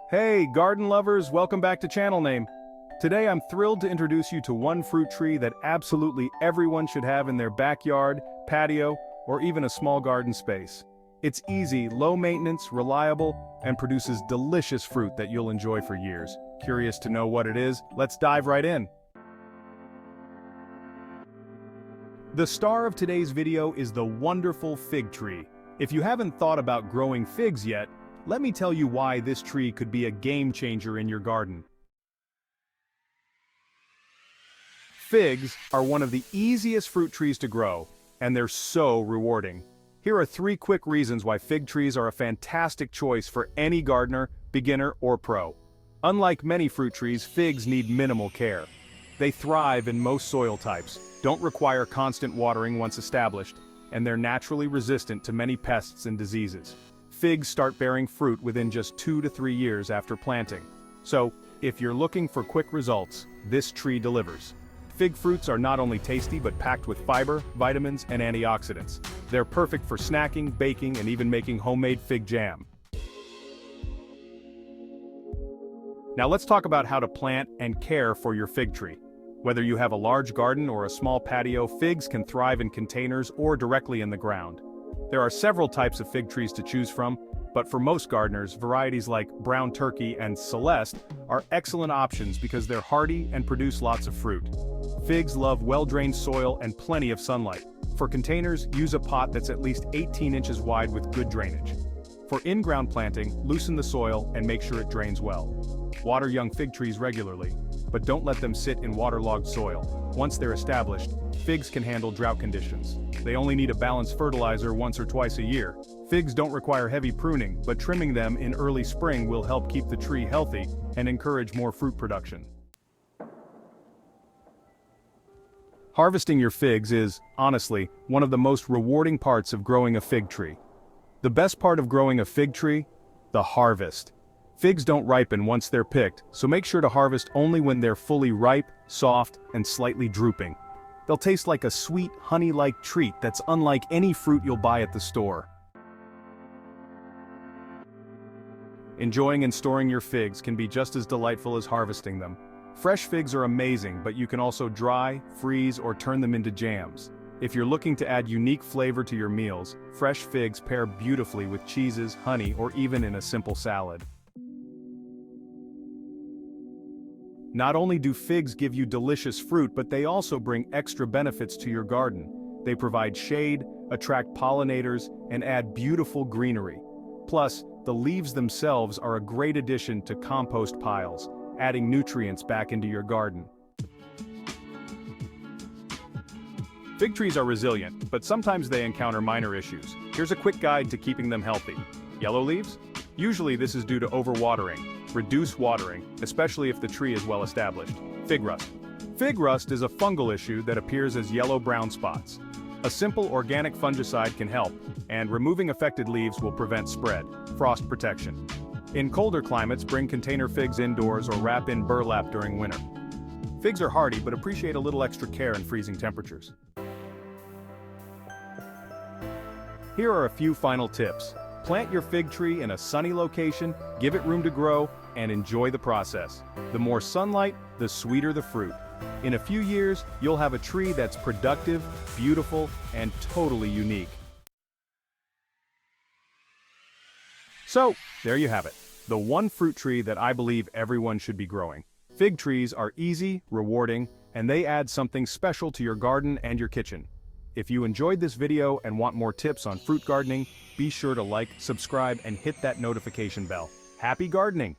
Hey, garden lovers, welcome back to Channel Name. Today I'm thrilled to introduce you to one fruit tree that absolutely everyone should have in their backyard, patio, or even a small garden space. It's easy, low maintenance, reliable, and produces delicious fruit that you'll enjoy for years. Curious to know what it is? Let's dive right in. The star of today's video is the wonderful fig tree. If you haven't thought about growing figs yet, let me tell you why this tree could be a game changer in your garden. Figs are one of the easiest fruit trees to grow, and they're so rewarding. Here are 3 quick reasons why fig trees are a fantastic choice for any gardener, beginner, or pro. Unlike many fruit trees, figs need minimal care. They thrive in most soil types, don't require constant watering once established, and they're naturally resistant to many pests and diseases. Figs start bearing fruit within just 2 to 3 years after planting. So, if you're looking for quick results, this tree delivers. Fig fruits are not only tasty but packed with fiber, vitamins, and antioxidants. They're perfect for snacking, baking, and even making homemade fig jam. Now let's talk about how to plant and care for your fig tree. Whether you have a large garden or a small patio, figs can thrive in containers or directly in the ground. There are several types of fig trees to choose from, but for most gardeners, varieties like Brown Turkey and Celeste are excellent options because they're hardy and produce lots of fruit. Figs love well-drained soil and plenty of sunlight. For containers, use a pot that's at least 18 inches wide with good drainage. For in-ground planting, loosen the soil and make sure it drains well. Water young fig trees regularly, but don't let them sit in waterlogged soil. Once they're established, figs can handle drought conditions. They only need a balanced fertilizer once or twice a year. Figs don't require heavy pruning, but trimming them in early spring will help keep the tree healthy and encourage more fruit production. Harvesting your figs is, honestly, one of the most rewarding parts of growing a fig tree. The best part of growing a fig tree? The harvest. Figs don't ripen once they're picked, so make sure to harvest only when they're fully ripe, soft, and slightly drooping. They'll taste like a sweet, honey-like treat that's unlike any fruit you'll buy at the store. Enjoying and storing your figs can be just as delightful as harvesting them. Fresh figs are amazing, but you can also dry, freeze, or turn them into jams. If you're looking to add unique flavor to your meals, fresh figs pair beautifully with cheeses, honey, or even in a simple salad. Not only do figs give you delicious fruit, but they also bring extra benefits to your garden. They provide shade, attract pollinators, and add beautiful greenery. Plus, the leaves themselves are a great addition to compost piles, adding nutrients back into your garden. Fig trees are resilient, but sometimes they encounter minor issues. Here's a quick guide to keeping them healthy. Yellow leaves? Usually this is due to overwatering. Reduce watering, especially if the tree is well established. Fig rust. Fig rust is a fungal issue that appears as yellow-brown spots. A simple organic fungicide can help, and removing affected leaves will prevent spread. Frost protection. In colder climates, bring container figs indoors or wrap in burlap during winter. Figs are hardy but appreciate a little extra care in freezing temperatures. Here are a few final tips. Plant your fig tree in a sunny location, give it room to grow, and enjoy the process. The more sunlight, the sweeter the fruit. In a few years, you'll have a tree that's productive, beautiful, and totally unique. So, there you have it. The one fruit tree that I believe everyone should be growing. Fig trees are easy, rewarding, and they add something special to your garden and your kitchen. If you enjoyed this video and want more tips on fruit gardening, be sure to like, subscribe, and hit that notification bell. Happy gardening!